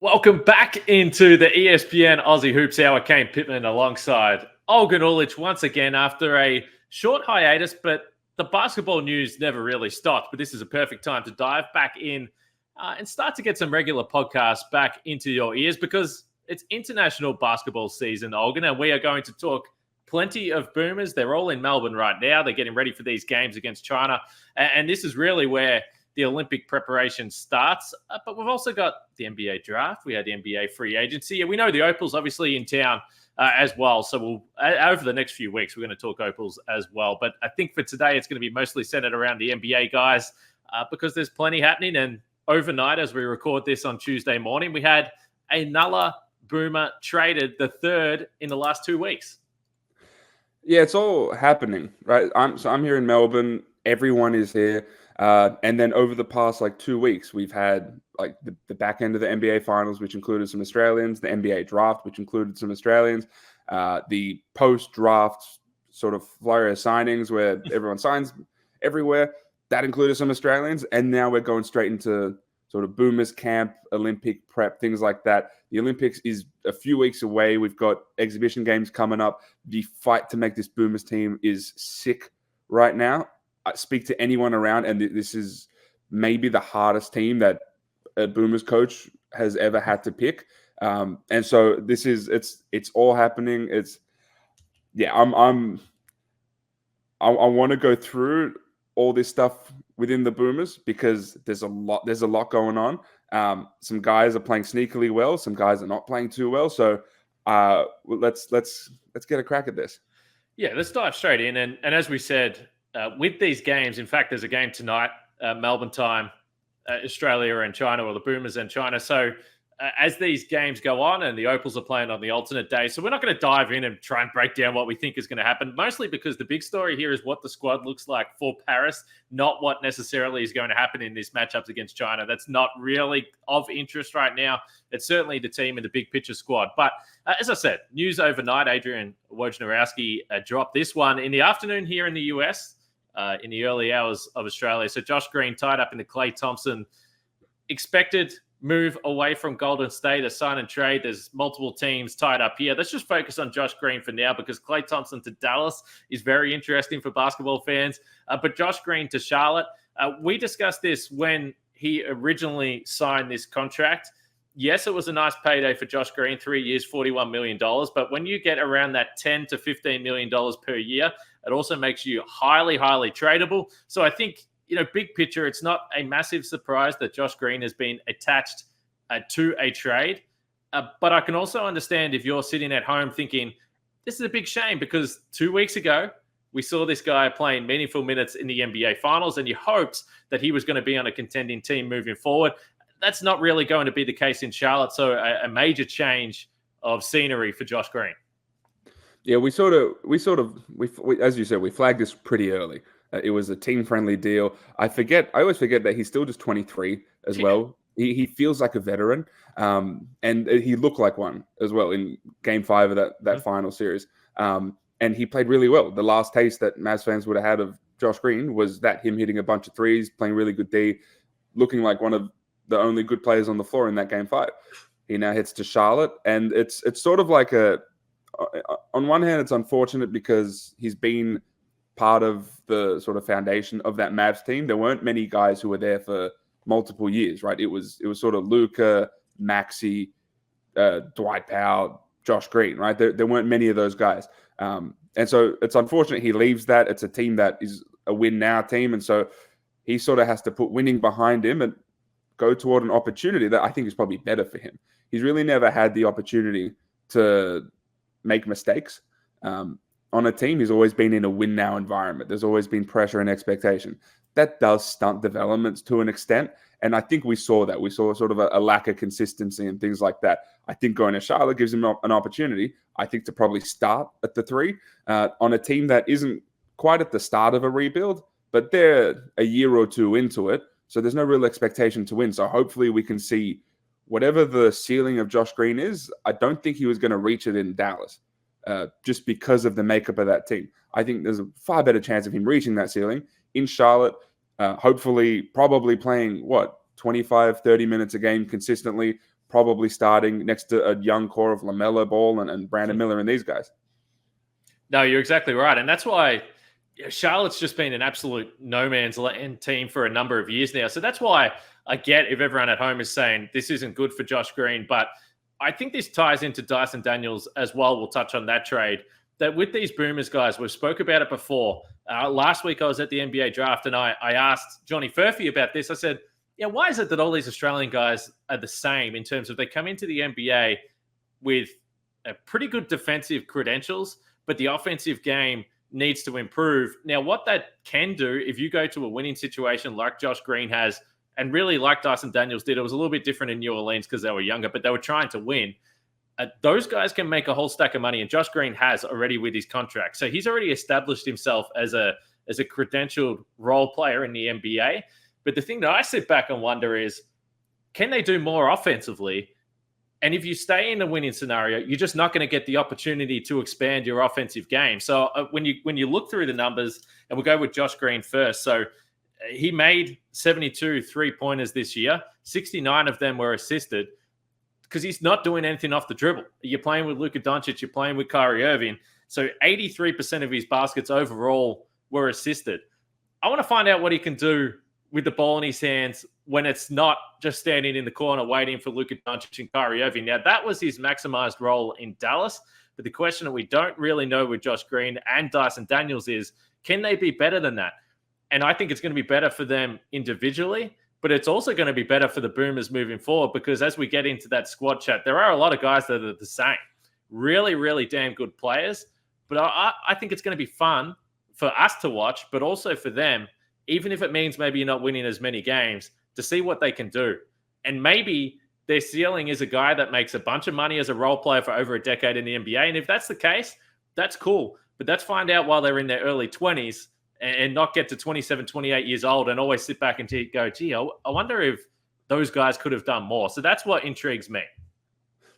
Welcome back into the ESPN Aussie Hoops Hour. Kane Pittman alongside Olgun Ulich once again after a short hiatus, but the basketball news never really stopped. But this is a perfect time to dive back in and start to get some regular podcasts back into your ears because it's international basketball season, Olgun, and we are going to talk plenty of Boomers. They're all in Melbourne right now. They're getting ready for these games against China. And this is really where the Olympic preparation starts, but we've also got the NBA draft. We had the NBA free agency, and we know the Opals obviously in town as well. So we'll over the next few weeks, we're going to talk Opals as well. But I think for today, it's going to be mostly centered around the NBA guys because there's plenty happening. And overnight, as we record this on Tuesday morning, we had another Boomer traded, the third in the last 2 weeks. Yeah, it's all happening, right? I'm here in Melbourne. Everyone is here. And then over the past 2 weeks, we've had the back end of the NBA finals, which included some Australians, the NBA draft, which included some Australians, the post-draft sort of flurry of signings where everyone signs everywhere. That included some Australians. And now we're going straight into sort of Boomers camp, Olympic prep, things like that. The Olympics is a few weeks away. We've got exhibition games coming up. The fight to make this Boomers team is sick right now. I speak to anyone around, and this is maybe the hardest team that a Boomers coach has ever had to pick. And so it's all happening. I want to go through all this stuff within the Boomers because there's a lot going on. Some guys are playing sneakily well. Some guys are not playing too well. So let's get a crack at this. Yeah, let's dive straight in. And as we said, with these games, in fact, there's a game tonight, Melbourne time, Australia and China, or the Boomers and China. So as these games go on and the Opals are playing on the alternate day, so we're not going to dive in and try and break down what we think is going to happen, mostly because the big story here is what the squad looks like for Paris, not what necessarily is going to happen in these matchups against China. That's not really of interest right now. It's certainly the team in the big picture squad. But as I said, news overnight, Adrian Wojnarowski dropped this one in the afternoon here in the US. In the early hours of Australia. So Josh Green tied up in the Klay Thompson expected move away from Golden State, a sign and trade. There's multiple teams tied up here. Let's just focus on Josh Green for now because Klay Thompson to Dallas is very interesting for basketball fans. But Josh Green to Charlotte, we discussed this when he originally signed this contract. Yes, it was a nice payday for Josh Green, 3 years, $41 million. But when you get around that $10 to $15 million per year, it also makes you highly, highly tradable. So I think, big picture, it's not a massive surprise that Josh Green has been attached to a trade. But I can also understand if you're sitting at home thinking, this is a big shame because 2 weeks ago, we saw this guy playing meaningful minutes in the NBA finals and you hoped that he was going to be on a contending team moving forward. That's not really going to be the case in Charlotte. So a major change of scenery for Josh Green. Yeah, we as you said, we flagged this pretty early. It was a team-friendly deal. I always forget that he's still just 23 as well. He feels like a veteran, and he looked like one as well in Game 5 of that final series. And he played really well. The last taste that Mavs fans would have had of Josh Green was that him hitting a bunch of threes, playing really good D, looking like one of the only good players on the floor in that Game 5. He now heads to Charlotte, and it's sort of like on one hand, it's unfortunate because he's been part of the sort of foundation of that Mavs team. There weren't many guys who were there for multiple years, right? It was sort of Luka, Maxey, Dwight Powell, Josh Green, right? There weren't many of those guys. And so it's unfortunate he leaves that. It's a team that is a win now team. And so he sort of has to put winning behind him and go toward an opportunity that I think is probably better for him. He's really never had the opportunity to make mistakes on a team. He's always been in a win now environment. There's always been pressure and expectation. That does stunt developments to an extent. And I think we saw that. We saw sort of a lack of consistency and things like that. I think going to Charlotte gives him an opportunity, I think, to probably start at the 3 on a team that isn't quite at the start of a rebuild, but they're a year or two into it. So there's no real expectation to win. So hopefully we can see whatever the ceiling of Josh Green is. I don't think he was going to reach it in Dallas just because of the makeup of that team. I think there's a far better chance of him reaching that ceiling in Charlotte, hopefully probably playing, 25, 30 minutes a game consistently, probably starting next to a young core of LaMelo Ball and Brandon Miller and these guys. No, you're exactly right. And that's why Charlotte's just been an absolute no man's land team for a number of years now. So that's why I get if everyone at home is saying this isn't good for Josh Green. But I think this ties into Dyson Daniels as well. We'll touch on that trade. That with these Boomers guys, we've spoke about it before. Last week I was at the NBA draft and I asked Johnny Furphy about this. I said, why is it that all these Australian guys are the same in terms of they come into the NBA with a pretty good defensive credentials, but the offensive game needs to improve. Now, what that can do, if you go to a winning situation like Josh Green has, and really like Dyson Daniels did, it was a little bit different in New Orleans because they were younger, but they were trying to win. Those guys can make a whole stack of money, and Josh Green has already with his contract. So he's already established himself as a credentialed role player in the NBA. But the thing that I sit back and wonder is, can they do more offensively? And if you stay in a winning scenario, you're just not going to get the opportunity to expand your offensive game. So when you look through the numbers, and we'll go with Josh Green first. So he made 72 3-pointers this year. 69 of them were assisted because he's not doing anything off the dribble. You're playing with Luka Doncic, you're playing with Kyrie Irving. So 83% of his baskets overall were assisted. I want to find out what he can do with the ball in his hands when it's not just standing in the corner waiting for Luka Doncic and Kyrie Irving. Now, that was his maximized role in Dallas. But the question that we don't really know with Josh Green and Dyson Daniels is, can they be better than that? And I think it's going to be better for them individually, but it's also going to be better for the Boomers moving forward, because as we get into that squad chat, there are a lot of guys that are the same. Really, really damn good players. But I think it's going to be fun for us to watch, but also for them, even if it means maybe you're not winning as many games, to see what they can do. And maybe their ceiling is a guy that makes a bunch of money as a role player for over a decade in the NBA. And if that's the case, that's cool. But let's find out while they're in their early 20s and not get to 27, 28 years old and always sit back and go, gee, I wonder if those guys could have done more. So that's what intrigues me.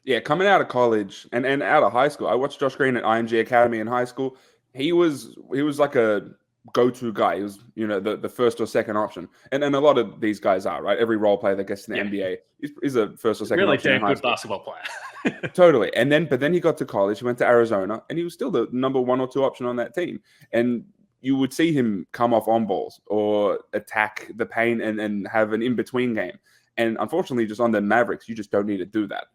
Yeah, coming out of college and out of high school, I watched Josh Green at IMG Academy in high school. He was like a go-to guy. He was, the first or second option. And a lot of these guys are, right? Every role player that gets to the NBA is a first or second option. Really damn good basketball player. Totally. But then he got to college, he went to Arizona, and he was still the number 1 or 2 option on that team. And you would see him come off on balls or attack the paint and have an in-between game. And unfortunately, just on the Mavericks, you just don't need to do that.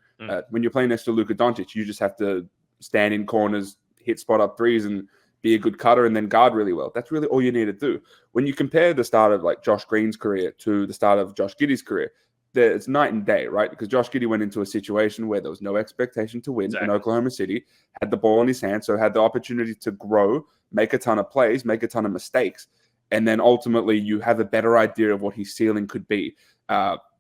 When you're playing next to Luka Doncic, you just have to stand in corners, hit spot-up threes, and be a good cutter and then guard really well. That's really all you need to do. When you compare the start of like Josh Green's career to the start of Josh Giddey's career, it's night and day, right? Because Josh Giddey went into a situation where there was no expectation to win in Oklahoma City, had the ball in his hand, so had the opportunity to grow, make a ton of plays, make a ton of mistakes, and then ultimately you have a better idea of what his ceiling could be.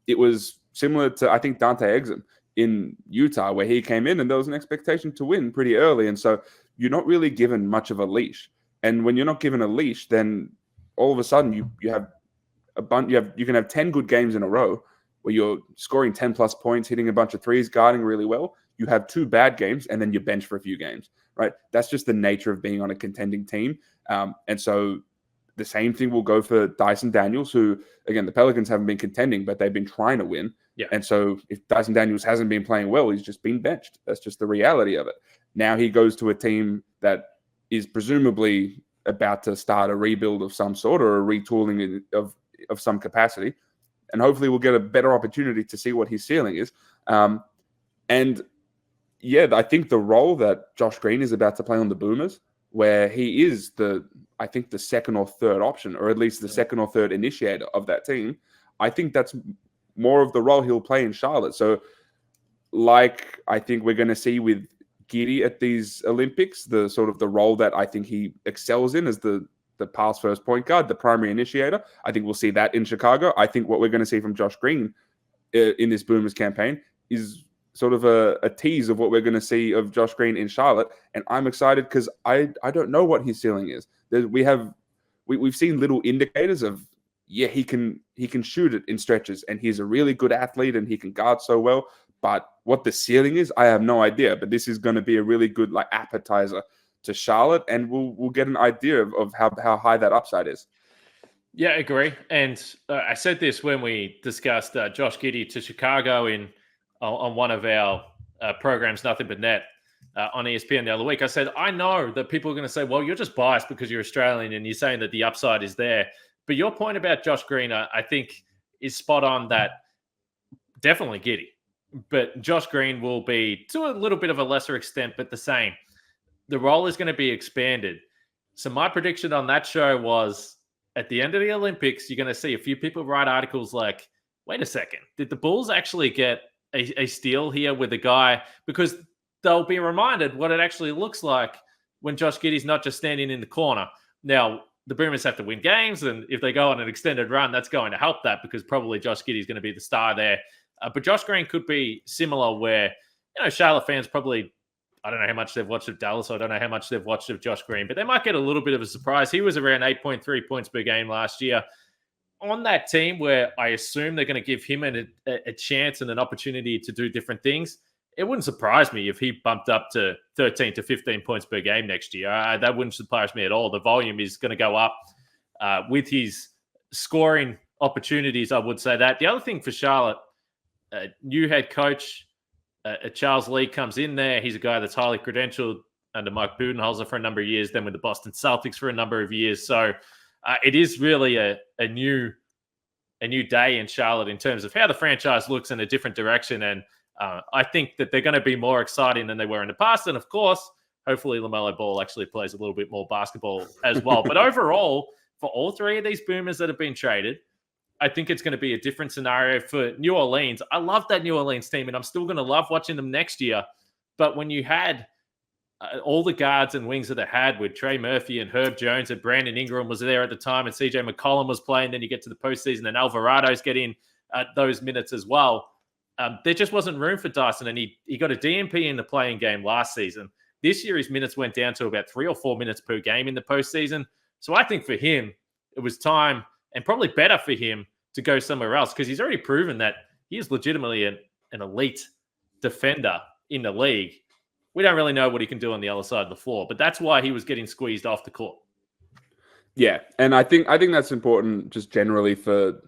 It was similar to, I think, Dante Exum in Utah, where he came in and there was an expectation to win pretty early, and so you're not really given much of a leash. And when you're not given a leash, then all of a sudden you have a bunch. You can have 10 good games in a row where you're scoring 10 plus points, hitting a bunch of threes, guarding really well. You have 2 bad games, and then you bench for a few games, right? That's just the nature of being on a contending team. And so the same thing will go for Dyson Daniels, who, again, the Pelicans haven't been contending, but they've been trying to win. Yeah. And so if Dyson Daniels hasn't been playing well, he's just been benched. That's just the reality of it. Now he goes to a team that is presumably about to start a rebuild of some sort or a retooling of some capacity. And hopefully we'll get a better opportunity to see what his ceiling is. And yeah, I think the role that Josh Green is about to play on the Boomers, where he is the second or third option, or at least the second or third initiator of that team, I think that's more of the role he'll play in Charlotte. So like I think we're going to see with Giddey at these Olympics, the sort of the role that I think he excels in as the pass first point guard, the primary initiator. I think we'll see that in Chicago. I think what we're going to see from Josh Green in this Boomers campaign is sort of a tease of what we're going to see of Josh Green in Charlotte. And I'm excited because I don't know what his ceiling is. We've seen little indicators of, yeah, he can shoot it in stretches, and he's a really good athlete and he can guard so well. But what the ceiling is, I have no idea. But this is going to be a really good like appetizer to Charlotte, and we'll get an idea of how high that upside is. Yeah, I agree. And I said this when we discussed Josh Giddey to Chicago in on one of our programs, Nothing But Net, on ESPN the other week. I said, I know that people are going to say, well, you're just biased because you're Australian and you're saying that the upside is there. But your point about Josh Green, I think, is spot on. That definitely Giddey. But Josh Green will be, to a little bit of a lesser extent, but the same. The role is going to be expanded. So my prediction on that show was, at the end of the Olympics, you're going to see a few people write articles like, wait a second, did the Bulls actually get a steal here with a guy? Because they'll be reminded what it actually looks like when Josh Giddey's not just standing in the corner. Now, the Boomers have to win games, and if they go on an extended run, that's going to help that, because probably Josh Giddey's going to be the star there. But Josh Green could be similar where, Charlotte fans probably, I don't know how much they've watched of Dallas. I don't know how much they've watched of Josh Green, but they might get a little bit of a surprise. He was around 8.3 points per game last year on that team, where I assume they're going to give him a chance and an opportunity to do different things. It wouldn't surprise me if he bumped up to 13 to 15 points per game next year. That wouldn't surprise me at all. The volume is going to go up with his scoring opportunities, I would say that. The other thing for Charlotte, new head coach, Charles Lee comes in there. He's a guy that's highly credentialed under Mike Budenholzer for a number of years, then with the Boston Celtics for a number of years. So it is really a new day in Charlotte in terms of how the franchise looks in a different direction. And I think that they're going to be more exciting than they were in the past. And of course, hopefully LaMelo Ball actually plays a little bit more basketball as well. But overall, for all three of these Boomers that have been traded, I think it's going to be a different scenario for New Orleans. I love that New Orleans team, and I'm still going to love watching them next year. But when you had all the guards and wings that they had with Trey Murphy and Herb Jones, and Brandon Ingram was there at the time, and CJ McCollum was playing, then you get to the postseason and Alvarado's getting those minutes as well. There just wasn't room for Dyson, and he got a DNP in the playing game last season. This year, his minutes went down to about 3 or 4 minutes per game in the postseason. So I think for him, it was time, and probably better for him, to go somewhere else, because he's already proven that he is legitimately an elite defender in the league. We don't really know what he can do on the other side of the floor, but that's why he was getting squeezed off the court. Yeah, and I think that's important just generally for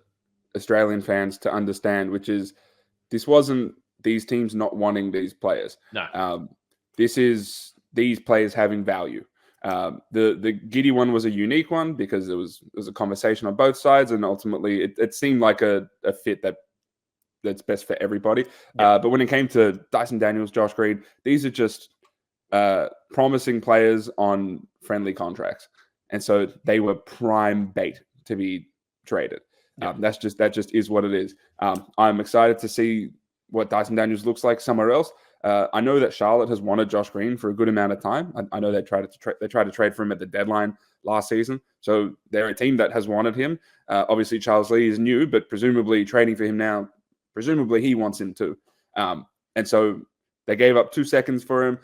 Australian fans to understand, which is this wasn't these teams not wanting these players. No. This is these players having value. The Giddey one was a unique one because it was a conversation on both sides, and ultimately it seemed like a fit that's best for everybody. Yeah. But when it came to Dyson Daniels, Josh Green, these are just promising players on friendly contracts, and so they were prime bait to be traded. Yeah. That just is what it is. I'm excited to see what Dyson Daniels looks like somewhere else. I know that Charlotte has wanted Josh Green for a good amount of time. I know they tried to trade for him at the deadline last season. So they're a team that has wanted him. Obviously, Charles Lee is new, but presumably trading for him now, presumably he wants him too. And so they gave up 2 seconds for him.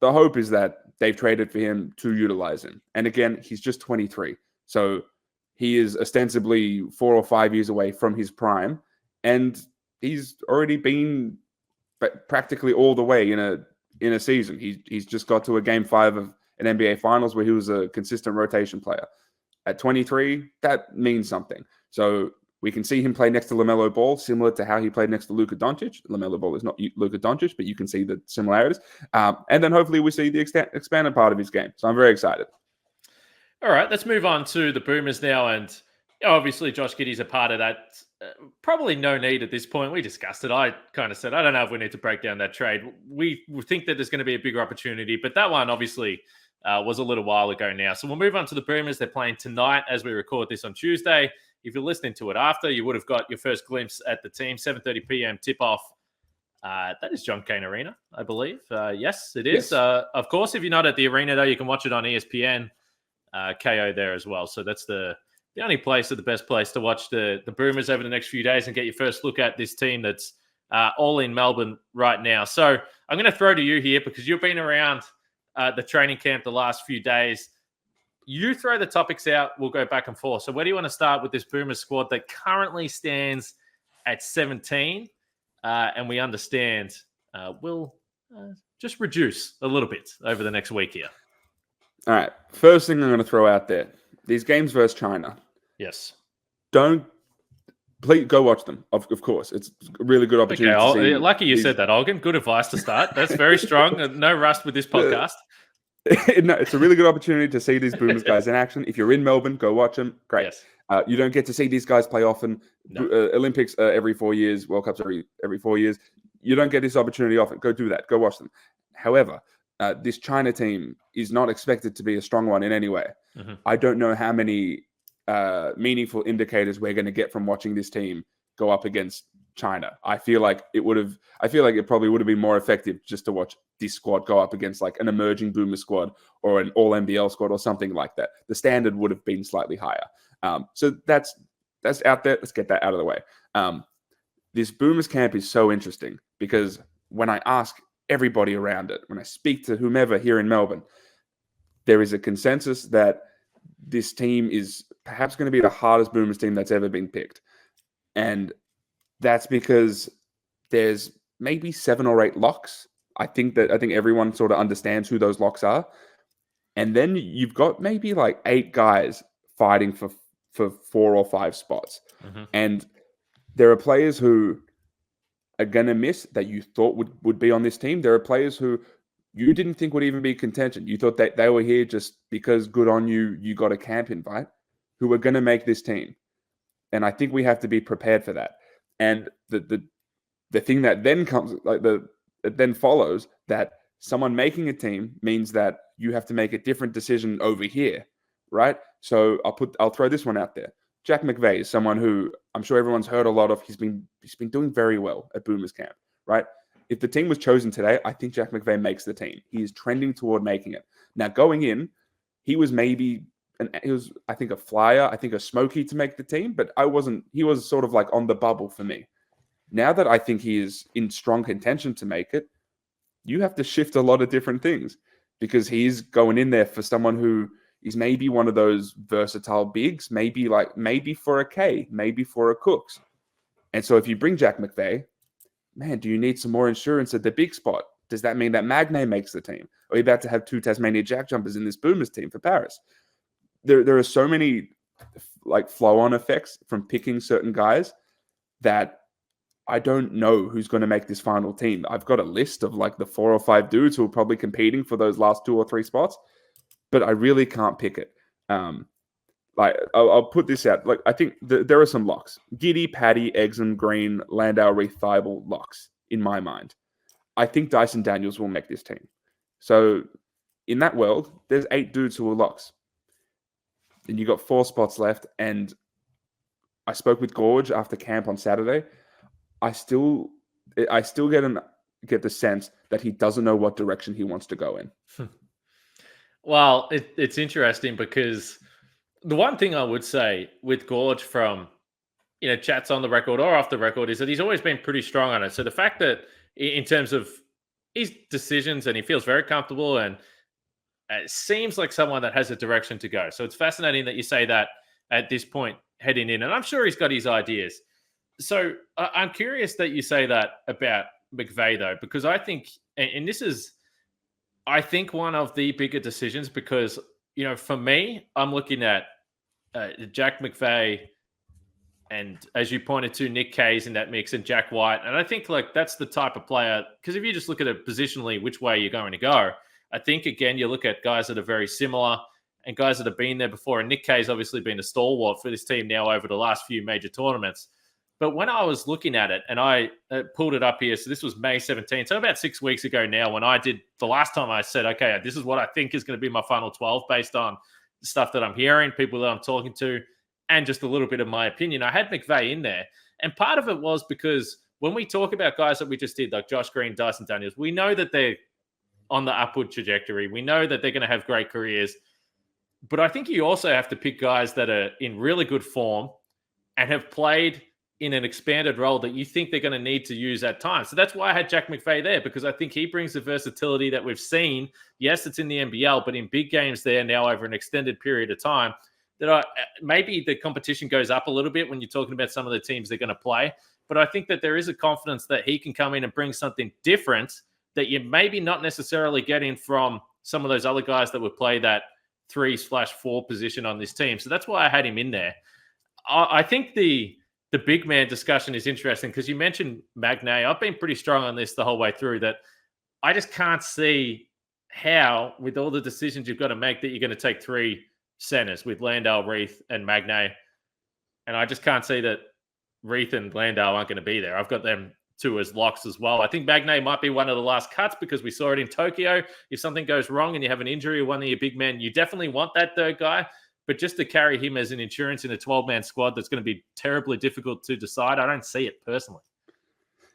The hope is that they've traded for him to utilize him. And again, he's just 23. So he is ostensibly 4 or 5 years away from his prime. And he's already been practically all the way in a season. He's just got to a game 5 of an NBA Finals where he was a consistent rotation player. At 23, that means something. So we can see him play next to LaMelo Ball, similar to how he played next to Luka Doncic. LaMelo Ball is not Luka Doncic, but you can see the similarities. And then hopefully we see the expanded part of his game. So I'm very excited. All right, let's move on to the Boomers now. And obviously Josh Giddey's a part of that. Probably no need at this point. We discussed it. I kind of said, I don't know if we need to break down that trade. We think that there's going to be a bigger opportunity, but that one obviously was a little while ago now. So we'll move on to the Boomers. They're playing tonight as we record this on Tuesday. If you're listening to it after, you would have got your first glimpse at the team. 7:30 p.m. tip-off. That is John Kane Arena, I believe. Yes, it is. Yes. Of course, if you're not at the arena, though, you can watch it on ESPN KO there as well. So that's the only place or the best place to watch the Boomers over the next few days and get your first look at this team that's all in Melbourne right now. So I'm going to throw to you here because you've been around the training camp the last few days. You throw the topics out. We'll go back and forth. So where do you want to start with this Boomers squad that currently stands at 17? And we understand will just reduce a little bit over the next week here. All right. First thing I'm going to throw out there. These games versus China. Yes. Don't Please go watch them. Of course, it's a really good opportunity to see. Lucky you said that, Olgun. Good advice to start. That's very strong. No rust with this podcast. No, it's a really good opportunity to see these Boomers guys in action. If you're in Melbourne, go watch them. Great. Yes. You don't get to see these guys play often. No. Olympics every 4 years, World Cups every 4 years. You don't get this opportunity often. Go do that. Go watch them. However, this China team is not expected to be a strong one in any way. Mm-hmm. I don't know how many meaningful indicators we're going to get from watching this team go up against China. I feel like it probably would have been more effective just to watch this squad go up against like an emerging Boomer squad or an all NBL squad or something like that. The standard would have been slightly higher. So that's out there. Let's get that out of the way. This Boomers camp is so interesting because when I ask everybody around it, when I speak to whomever here in Melbourne, there is a consensus that this team is perhaps going to be the hardest Boomers team that's ever been picked. And that's because there's maybe 7 or 8 locks. I think everyone sort of understands who those locks are. And then you've got maybe like 8 guys fighting for 4 or 5 spots. Mm-hmm. And there are players who are going to miss that you thought would be on this team. There are players who you didn't think would even be contention. You thought that they were here just because good on you, you got a camp invite, who are going to make this team. And I think we have to be prepared for that. And the thing that then comes, it then follows that someone making a team means that you have to make a different decision over here, right? So I'll throw this one out there. Jack McVeigh is someone who I'm sure everyone's heard a lot of. He's been doing very well at Boomers camp, right? If the team was chosen today, I think Jack McVeigh makes the team. He is trending toward making it. Now, going in, he was I think a flyer, I think a smoky to make the team, but he was sort of like on the bubble for me. Now that I think he is in strong contention to make it, you have to shift a lot of different things because he's going in there for someone who is maybe one of those versatile bigs, maybe for a K, maybe for a Cooks. And so if you bring Jack McVeigh, man, do you need some more insurance at the big spot? Does that mean that Magne makes the team? Are we about to have 2 Tasmania Jack jumpers in this Boomers team for Paris? There are so many like flow-on effects from picking certain guys that I don't know who's going to make this final team. I've got a list of like the 4 or 5 dudes who are probably competing for those last 2 or 3 spots, but I really can't pick it. I'll put this out. Like I think there are some locks: Giddey, Paddy, Exum, Green, Landau, Reith, Thibault locks in my mind. I think Dyson Daniels will make this team. So in that world, there's 8 dudes who are locks. And you got 4 spots left. And I spoke with Goorj after camp on Saturday. I still get the sense that he doesn't know what direction he wants to go in. Well, it's interesting because the one thing I would say with Goorj from chats on the record or off the record is that he's always been pretty strong on it. So the fact that in terms of his decisions and he feels very comfortable and seems like someone that has a direction to go. So it's fascinating that you say that at this point heading in, and I'm sure he's got his ideas. So I'm curious that you say that about McVeigh though, because I think, and this is, I think one of the bigger decisions because, for me, I'm looking at Jack McVeigh and as you pointed to, Nick Kay's in that mix and Jack White. And I think like that's the type of player, because if you just look at it positionally, which way you're going to go, I think, again, you look at guys that are very similar and guys that have been there before. And Nick Kay's obviously been a stalwart for this team now over the last few major tournaments. But when I was looking at it, and I pulled it up here, so this was May 17th, so about 6 weeks ago now, when I did the last time I said, okay, this is what I think is going to be my final 12 based on the stuff that I'm hearing, people that I'm talking to, and just a little bit of my opinion. I had McVeigh in there. And part of it was because when we talk about guys that we just did, like Josh Green, Dyson Daniels, we know that they're on the upward trajectory. We know that they're going to have great careers. But I think you also have to pick guys that are in really good form and have played in an expanded role that you think they're going to need to use at times. So that's why I had Jack McVeigh there, because I think he brings the versatility that we've seen. Yes, it's in the NBL, but in big games there now over an extended period of time, that maybe the competition goes up a little bit when you're talking about some of the teams they're going to play. But I think that there is a confidence that he can come in and bring something different that you're maybe not necessarily getting from some of those other guys that would play that 3/4 position on this team. So that's why I had him in there. I think the the big man discussion is interesting because you mentioned Magnay. I've been pretty strong on this the whole way through that I just can't see how, with all the decisions you've got to make, that you're going to take three centers with Landale, Reith, and Magnay. And I just can't see that Reith and Landale aren't going to be there. I've got them two as locks as well. I think Magnay might be one of the last cuts because we saw it in Tokyo. If something goes wrong and you have an injury or one of your big men, you definitely want that third guy. But just to carry him as an insurance in a 12-man squad that's going to be terribly difficult to decide, I don't see it personally.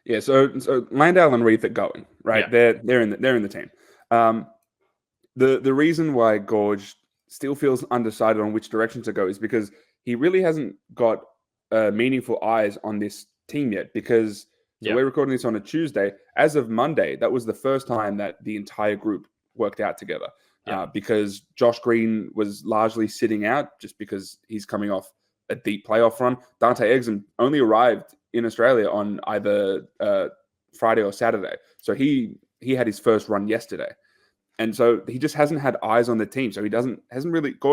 Yeah, so Landale and Reith are going, right? Yeah. They're in the team. The reason why Goorj still feels undecided on which direction to go is because he really hasn't got meaningful eyes on this team yet. Because we're recording this on a Tuesday. As of Monday, that was the first time that the entire group worked out together. Because Josh Green was largely sitting out just because he's coming off a deep playoff run. Dante Exum only arrived in Australia on either Friday or Saturday. So he had his first run yesterday. And so he just hasn't had eyes on the team. So Goorj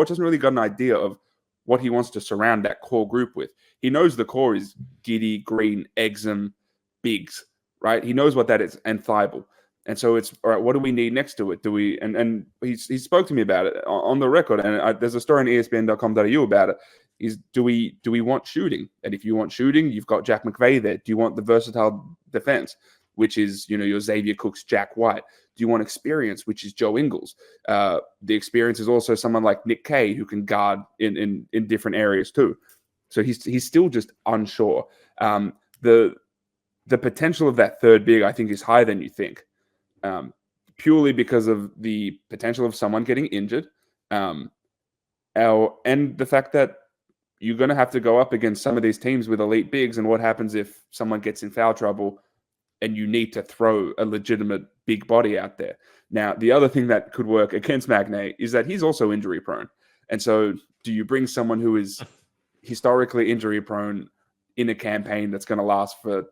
hasn't really got an idea of what he wants to surround that core group with. He knows the core is Giddey, Green, Exum, Biggs, right? He knows what that is, and Thibault. And so it's, all right, what do we need next to it? Do we, and he spoke to me about it on the record, and there's a story on ESPN.com.au about it, is do we want shooting? And if you want shooting, you've got Jack McVeigh there. Do you want the versatile defense, which is, your Xavier Cooks, Jack White? Do you want experience, which is Joe Ingles? The experience is also someone like Nick Kay, who can guard in different areas too. So he's still just unsure. The potential of that third big, I think, is higher than you think. Purely because of the potential of someone getting injured, and the fact that you're going to have to go up against some of these teams with elite bigs, and what happens if someone gets in foul trouble and you need to throw a legitimate big body out there. Now, the other thing that could work against Magnay is that he's also injury prone. And so do you bring someone who is historically injury prone in a campaign that's going to last for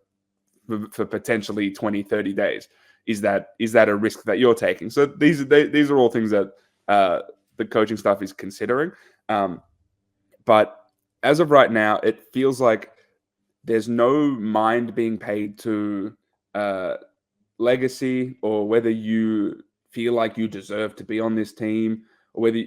potentially 20, 30 days? Is that a risk that you're taking? So these are all things that the coaching staff is considering. But as of right now, it feels like there's no mind being paid to legacy, or whether you feel like you deserve to be on this team, or whether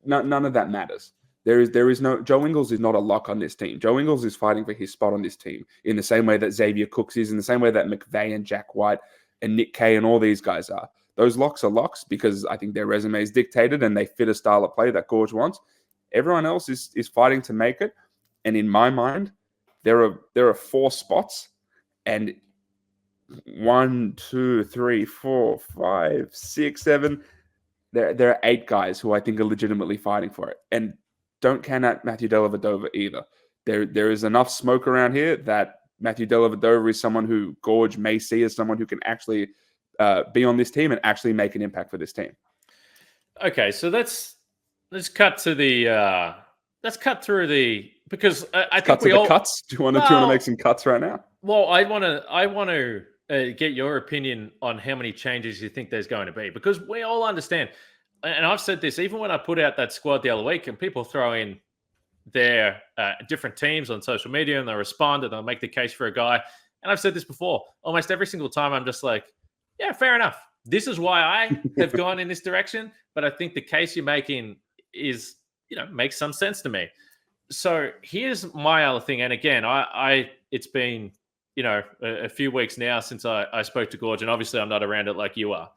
none of that matters. There is no, Joe Ingles is not a lock on this team. Joe Ingles is fighting for his spot on this team in the same way that Xavier Cooks is, in the same way that McVeigh and Jack White and Nick Kay and all these guys are. Those locks are locks because I think their resume is dictated and they fit a style of play that Goorj wants. Everyone else is fighting to make it. And in my mind, there are 4 spots, and 1, 2, 3, 4, 5, 6, 7. There are 8 guys who I think are legitimately fighting for it. And don't count out Matthew Dellavedova either. There is enough smoke around here that Matthew Dellavedova is someone who Goorj may see as someone who can actually be on this team and actually make an impact for this team. Okay, so let's cut to the let's cut through the, because I think we all cuts. Do you want to make some cuts right now? Well, I want to get your opinion on how many changes you think there's going to be, because we all understand, and I've said this even when I put out that squad the other week, and people throw in their different teams on social media and they'll respond and they'll make the case for a guy. And I've said this before, almost every single time I'm just like, yeah, fair enough. This is why I have gone in this direction. But I think the case you're making is, makes some sense to me. So here's my other thing. And again, it's been, a few weeks now since I spoke to Goorj, and obviously I'm not around it like you are.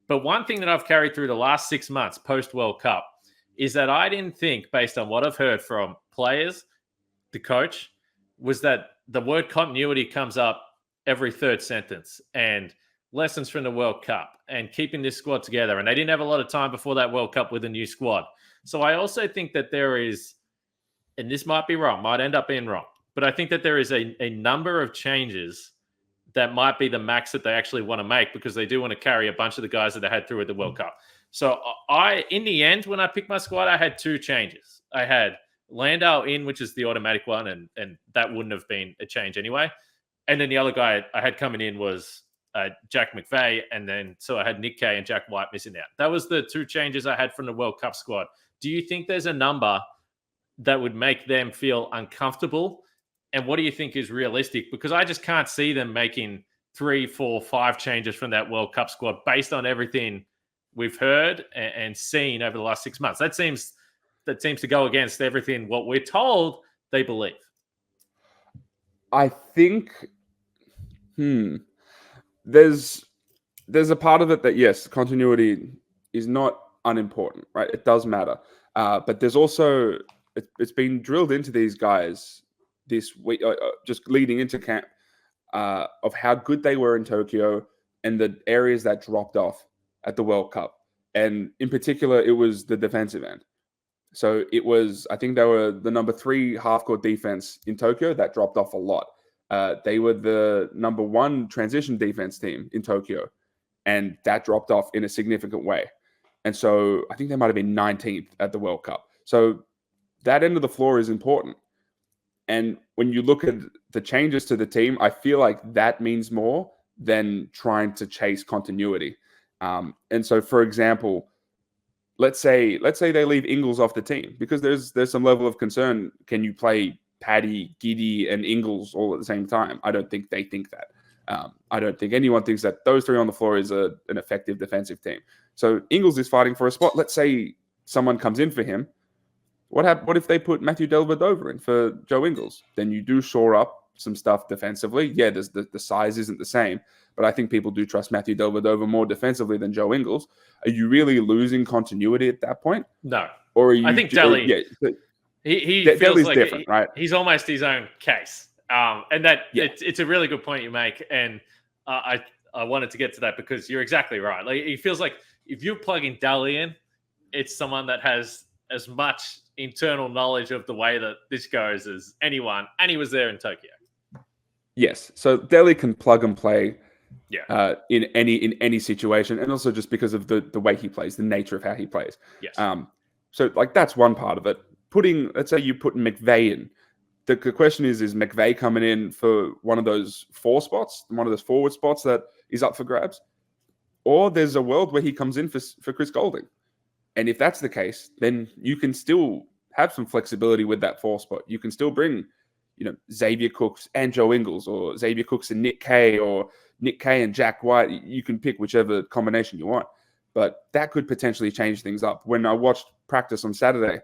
But one thing that I've carried through the last 6 months post-World Cup is that I didn't think, based on what I've heard from players, the coach, was that the word continuity comes up every third sentence, and lessons from the World Cup and keeping this squad together. And they didn't have a lot of time before that World Cup with a new squad. So I also think that there is, and this might be wrong, might end up being wrong, but I think that there is a number of changes that might be the max that they actually want to make, because they do want to carry a bunch of the guys that they had through at the World Cup. So in the end, when I picked my squad, I had 2 changes. I had Landale in, which is the automatic one, and that wouldn't have been a change anyway. And then the other guy I had coming in was Jack McVeigh, and then so I had Nick Kay and Jack White missing out. That was the 2 changes I had from the World Cup squad. Do you think there's a number that would make them feel uncomfortable And what do you think is realistic? Because I just can't see them making 3, 4, 5 changes from that World Cup squad based on everything we've heard and seen over the last 6 months. That seems to go against everything what we're told they believe. I think there's a part of it that, yes, continuity is not unimportant, right? It does matter. But there's also, it's been drilled into these guys this week, just leading into camp, of how good they were in Tokyo and the areas that dropped off at the World Cup. And in particular, it was the defensive end. So it was, I think they were the number 3 half-court defense in Tokyo. That dropped off a lot. They were the number 1 transition defense team in Tokyo, and that dropped off in a significant way. And so I think they might have been 19th at the World Cup. So that end of the floor is important. And when you look at the changes to the team, I feel like that means more than trying to chase continuity. And so, for example, let's say they leave Ingles off the team because there's some level of concern. Can you play Paddy, Giddey, and Ingles all at the same time? I don't think they think that. I don't think anyone thinks that those 3 on the floor is an effective defensive team. So Ingles is fighting for a spot. Let's say someone comes in for him. What if they put Matthew Dellavedova in for Joe Ingles? Then you do shore up some stuff defensively. Yeah, the size isn't the same, but I think people do trust Matthew Dellavedova more defensively than Joe Ingles. Are you really losing continuity at that point? No. Or are you? I think Delly. Yeah, he feels Delly's like different, right? He's almost his own case, and that it's a really good point you make. And I wanted to get to that because you're exactly right. Like, he feels like if you're plugging Delly in, it's someone that has as much internal knowledge of the way that this goes as anyone, and he was there in Tokyo. Yes, so Delly can plug and play, yeah, in any situation, and also just because of the way he plays, the nature of how he plays. Yes. So like that's one part of it. Let's say you put McVay in. The question is McVay coming in for one of those 4 spots, one of those forward spots that is up for grabs, or there's a world where he comes in for Chris Golding. And if that's the case, then you can still have some flexibility with that 4 spot. You can still bring, Xavier Cooks and Joe Ingles, or Xavier Cooks and Nick Kay, or Nick Kay and Jack White. You can pick whichever combination you want. But that could potentially change things up. When I watched practice on Saturday,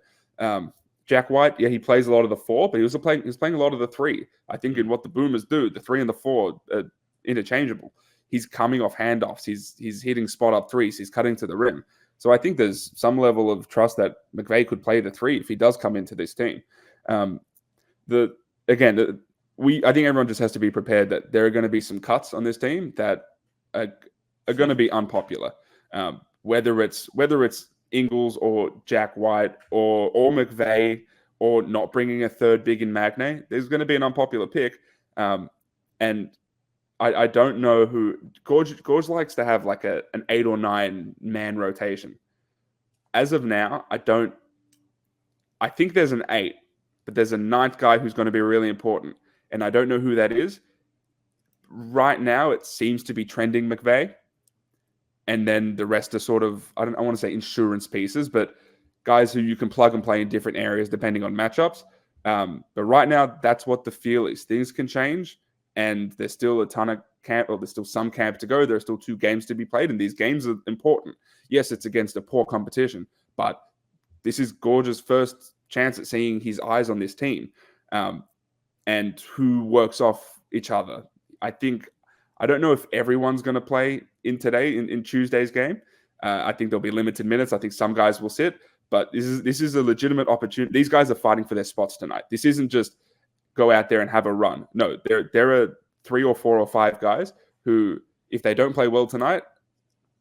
Jack White, he plays a lot of the 4, but he was playing a lot of the 3. I think in what the Boomers do, the 3 and the 4 are interchangeable. He's coming off handoffs. He's hitting spot up threes. He's cutting to the rim. So I think there's some level of trust that McVay could play the 3 if he does come into this team. I think everyone just has to be prepared that there are going to be some cuts on this team that are going to be unpopular. Whether it's Ingles or Jack White or McVay or not bringing a 3rd big in Magne, there's going to be an unpopular pick. And I don't know who. Gorge likes to have like an 8 or 9 man rotation. As of now, I think there's an 8, but there's a 9th guy who's going to be really important, and I don't know who that is. Right now, it seems to be trending McVay, and then the rest are sort of, I want to say insurance pieces, but guys who you can plug and play in different areas depending on matchups. But right now, that's what the feel is. Things can change. And there's still a ton of camp, or there's still some camp to go. There's still 2 games to be played, and these games are important. Yes, it's against a poor competition, but this is Gorge's first chance at seeing his eyes on this team, and who works off each other. I don't know if everyone's going to play in Tuesday's game. I think there'll be limited minutes. I think some guys will sit, but this is a legitimate opportunity. These guys are fighting for their spots tonight. This isn't just go out there and have a run. No, there are 3 or 4 or 5 guys who, if they don't play well tonight,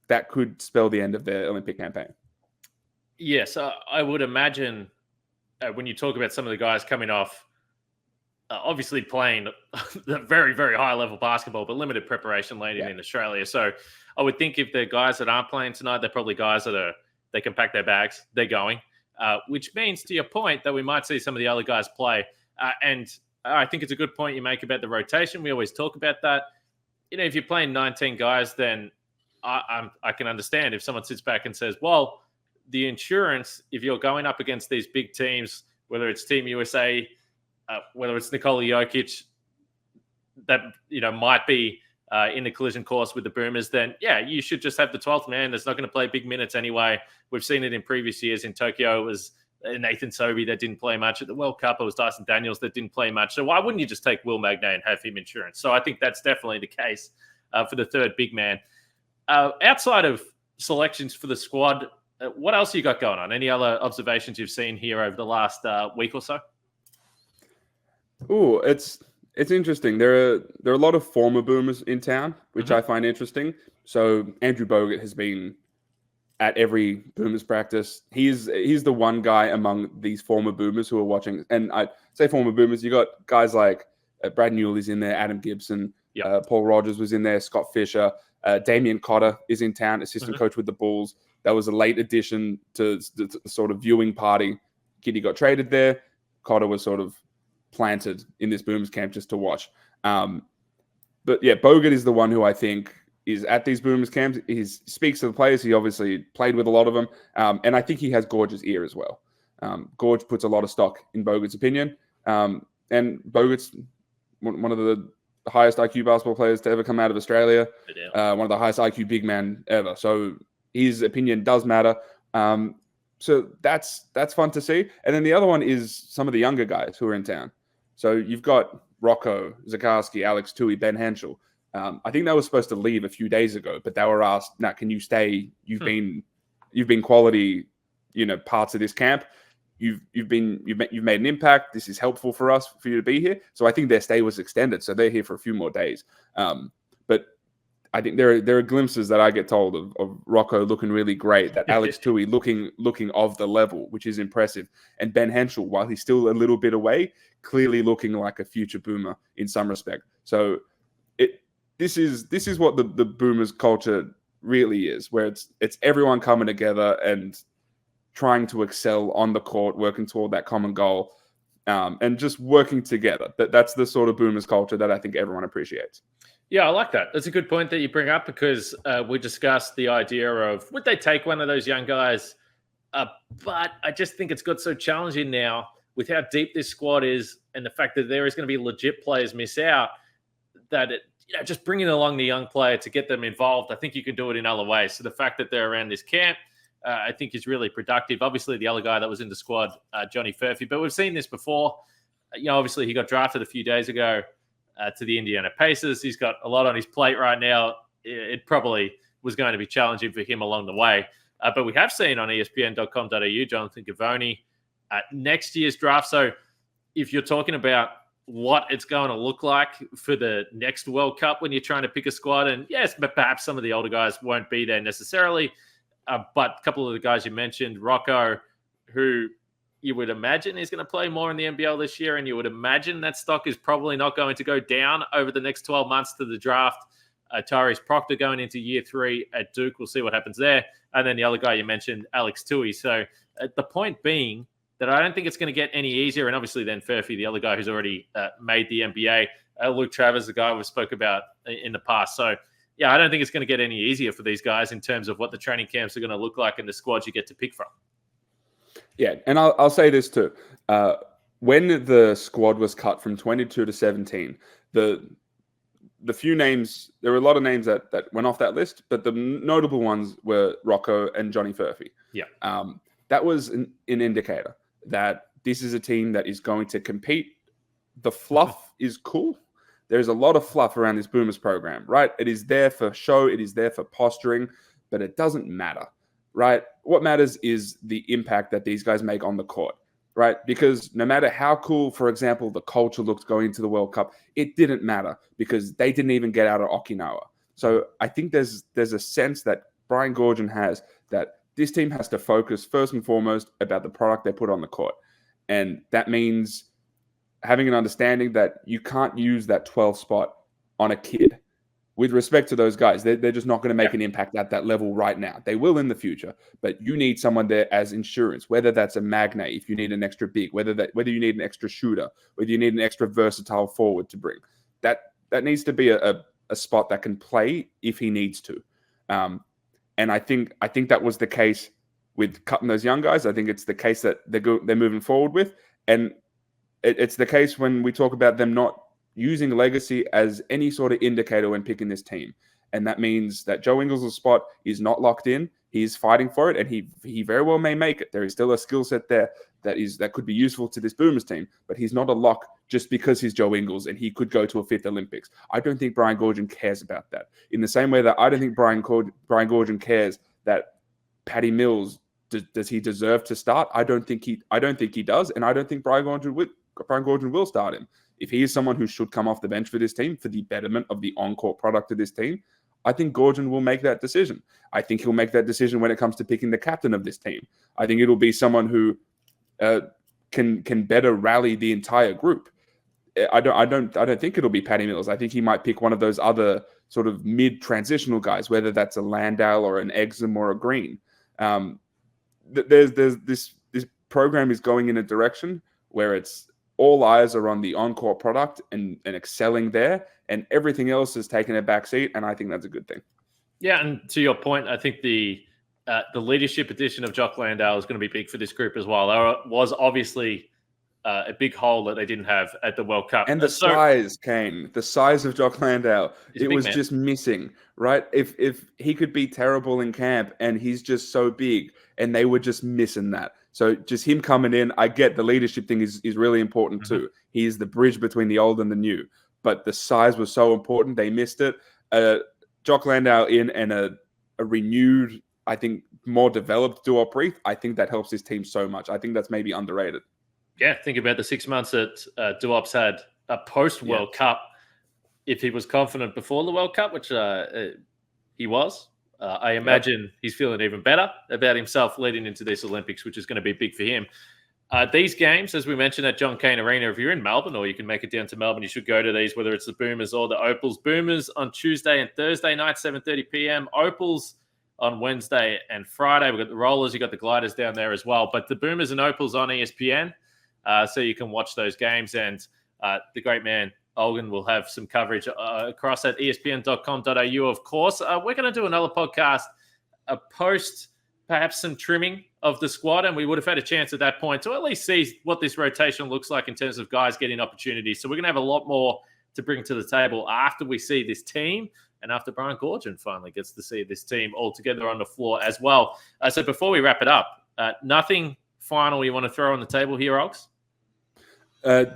that could spell the end of their Olympic campaign. Yes, I would imagine when you talk about some of the guys coming off, obviously playing very, very high level basketball, but limited preparation landing in Australia. So I would think if they're guys that aren't playing tonight, they're probably guys that they can pack their bags, they're going, which means, to your point, that we might see some of the other guys play. And I think it's a good point you make about the rotation. We always talk about that. If you're playing 19 guys, then I can understand if someone sits back and says, well, the insurance, if you're going up against these big teams, whether it's Team USA, whether it's Nikola Jokic that might be in the collision course with the Boomers, then you should just have the 12th man that's not going to play big minutes anyway. We've seen it in previous years. In Tokyo, it was Nathan Sobey that didn't play much. At the World Cup, it was Dyson Daniels that didn't play much. So why wouldn't you just take Will Magnay and have him insurance? So I think that's definitely the case for the third big man. Outside of selections for the squad, what else you got going on? Any other observations you've seen here over the last week or so? Oh, it's interesting. There are a lot of former Boomers in town, which I find interesting. So Andrew Bogut has been at every Boomers practice. He's the one guy among these former Boomers who are watching. And I say former Boomers, you got guys like Brad Newley's in there, Adam Gibson, Paul Rogers was in there, Scott Fisher, Damian Cotter is in town, assistant coach with the Bulls. That was a late addition to the sort of viewing party. Giddey got traded there. Cotter was sort of planted in this Boomers camp just to watch. But Bogut is the one who I think is at these Boomers camps. He speaks to the players. He obviously played with a lot of them. And I think he has Goorj's ear as well. Goorj puts a lot of stock in Bogut's opinion. And Bogut's one of the highest IQ basketball players to ever come out of Australia. One of the highest IQ big men ever. So his opinion does matter. So that's fun to see. And then the other one is some of the younger guys who are in town. So you've got Rocco, Zakarski, Alex Tui, Ben Henschel. I think they were supposed to leave a few days ago, but they were asked, "Nah, can you stay? You've been quality, parts of this camp. You've made an impact. This is helpful for us for you to be here." So I think their stay was extended, so they're here for a few more days. But I think there are glimpses that I get told of Rocco looking really great, that Alex Tui looking of the level, which is impressive, and Ben Henschel, while he's still a little bit away, clearly looking like a future Boomer in some respect. So this is what the Boomers culture really is, where it's everyone coming together and trying to excel on the court, working toward that common goal, and just working together. That's the sort of Boomers culture that I think everyone appreciates. Yeah, I like that. That's a good point that you bring up, because we discussed the idea of would they take one of those young guys, but I just think it's got so challenging now with how deep this squad is and the fact that there is going to be legit players miss out, that just bringing along the young player to get them involved, I think you can do it in other ways. So the fact that they're around this camp, I think is really productive. Obviously, the other guy that was in the squad, Johnny Furphy, but we've seen this before. Obviously, he got drafted a few days ago to the Indiana Pacers. He's got a lot on his plate right now. It probably was going to be challenging for him along the way. But we have seen on ESPN.com.au, Jonathan Gavoni, next year's draft. So if you're talking about what it's going to look like for the next World Cup when you're trying to pick a squad, and yes, but perhaps some of the older guys won't be there necessarily, but a couple of the guys you mentioned, Rocco, who you would imagine is going to play more in the NBL this year, and you would imagine that stock is probably not going to go down over the next 12 months to the draft. Tyrese Proctor going into year 3 at Duke. We'll see what happens there. And then the other guy you mentioned, Alex Tui. So the point being that I don't think it's going to get any easier. And obviously then Furphy, the other guy who's already made the NBA. Luke Travers, the guy we spoke about in the past. So, I don't think it's going to get any easier for these guys in terms of what the training camps are going to look like and the squads you get to pick from. Yeah, and I'll say this too. When the squad was cut from 22 to 17, the few names, there were a lot of names that went off that list, but the notable ones were Rocco and Johnny Furphy. Yeah. That was an indicator that this is a team that is going to compete. The fluff is cool. There's a lot of fluff around this Boomers program, right? It is there for show. It is there for posturing, but it doesn't matter, right? What matters is the impact that these guys make on the court, right? Because no matter how cool, for example, the culture looked going into the World Cup, it didn't matter because they didn't even get out of Okinawa. So I think there's a sense that Brian Goorjian has that this team has to focus first and foremost about the product they put on the court. And that means having an understanding that you can't use that 12th spot on a kid. With respect to those guys, they're just not going to make an impact at that level right now. They will in the future, but you need someone there as insurance, whether that's a Magnay, if you need an extra big, whether you need an extra shooter, whether you need an extra versatile forward to bring. That needs to be a spot that can play if he needs to. And I think that was the case with cutting those young guys. I think it's the case that they're moving forward with. And it's the case when we talk about them not using legacy as any sort of indicator when picking this team. And that means that Joe Ingles' spot is not locked in. He's fighting for it, and he very well may make it. There is still a skill set there that could be useful to this Boomers team, but he's not a lock just because he's Joe Ingles and he could go to a 5th Olympics. I don't think Brian Goorjian cares about that. In the same way that I don't think Brian Goorjian cares that Patty Mills, does he deserve to start? I don't think he does, and I don't think Brian Goorjian will start him. If he is someone who should come off the bench for this team for the betterment of the on-court product of this team, I think Goorjian will make that decision. I think he'll make that decision when it comes to picking the captain of this team. I think it'll be someone who can better rally the entire group. I don't think it'll be Patty Mills. I think he might pick one of those other sort of mid-transitional guys, whether that's a Landale or an Exum or a Green. This program is going in a direction where it's all eyes are on the on-court product and excelling there, and everything else is taking a back seat, and I think that's a good thing. Yeah, and to your point, I think the leadership addition of Jock Landale is going to be big for this group as well. There was obviously a big hole that they didn't have at the World Cup. And the size, Kane, the size of Jock Landale, it was just missing, right? If he could be terrible in camp and he's just so big, and they were just missing that. So just him coming in, I get the leadership thing is really important too. He is the bridge between the old and the new. But the size was so important, they missed it. Jock Landale in and a renewed, I think, more developed Duop Reith, I think that helps his team so much. I think that's maybe underrated. Yeah, think about the 6 months that Duop's had a post-World Cup. If he was confident before the World Cup, which he was, I imagine he's feeling even better about himself leading into this Olympics, which is going to be big for him. These games, as we mentioned at John Cain Arena, if you're in Melbourne or you can make it down to Melbourne, you should go to these, whether it's the Boomers or the Opals. Boomers on Tuesday and Thursday night, 7:30 p.m. Opals on Wednesday and Friday. We've got the Rollers, you've got the Gliders down there as well. But the Boomers and Opals on ESPN, so you can watch those games. And the great man, Olgun, will have some coverage across at espn.com.au, of course. We're going to do another podcast post perhaps some trimming of the squad, and we would have had a chance at that point to at least see what this rotation looks like in terms of guys getting opportunities. So we're going to have a lot more to bring to the table after we see this team and after Brian Goorjian finally gets to see this team all together on the floor as well. So before we wrap it up, nothing final you want to throw on the table here, Ogs?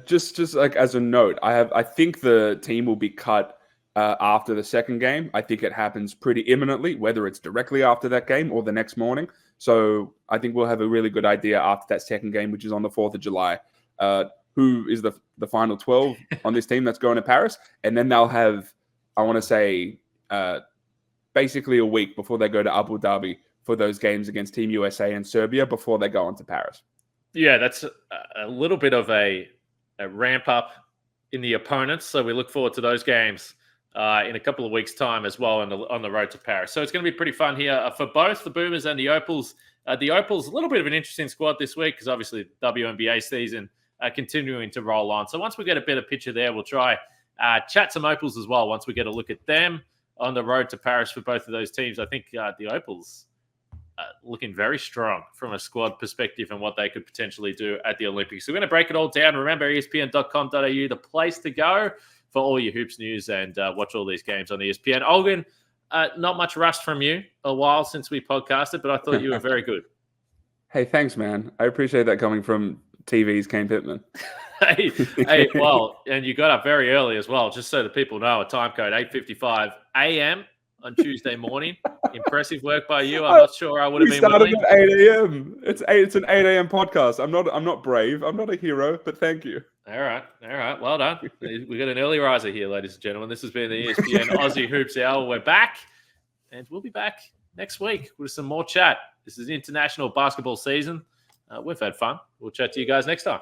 Just like as a note, I think the team will be cut after the second game. I think it happens pretty imminently, whether it's directly after that game or the next morning. So I think we'll have a really good idea after that second game, which is on the 4th of July, who is the final 12 on this team that's going to Paris. And then they'll have, I want to say, basically a week before they go to Abu Dhabi for those games against Team USA and Serbia before they go on to Paris. Yeah, that's a little bit of a ramp up in the opponents. So we look forward to those games in a couple of weeks' time as well on the road to Paris. So it's going to be pretty fun here for both the Boomers and the Opals. The Opals, a little bit of an interesting squad this week because obviously WNBA season continuing to roll on. So once we get a better picture there, we'll try chat some Opals as well once we get a look at them on the road to Paris for both of those teams. I think the Opals looking very strong from a squad perspective and what they could potentially do at the Olympics. So we're going to break it all down. Remember, espn.com.au, the place to go for all your hoops news and watch all these games on ESPN. Olgun, not much rust from you. A while since we podcasted, but I thought you were very good. Hey, thanks, man. I appreciate that coming from TV's Kane Pittman. hey, well, and you got up very early as well, just so the people know, a time code, 8:55 a.m. on Tuesday morning. Impressive work by you. I'm not sure I would have been willing. At 8 a.m. It's an 8 a.m. podcast. I'm not brave. I'm not a hero, but thank you. All right. Well done. We got an early riser here, ladies and gentlemen. This has been the ESPN Aussie Hoops Hour. We're back, and we'll be back next week with some more chat. This is international basketball season. We've had fun. We'll chat to you guys next time.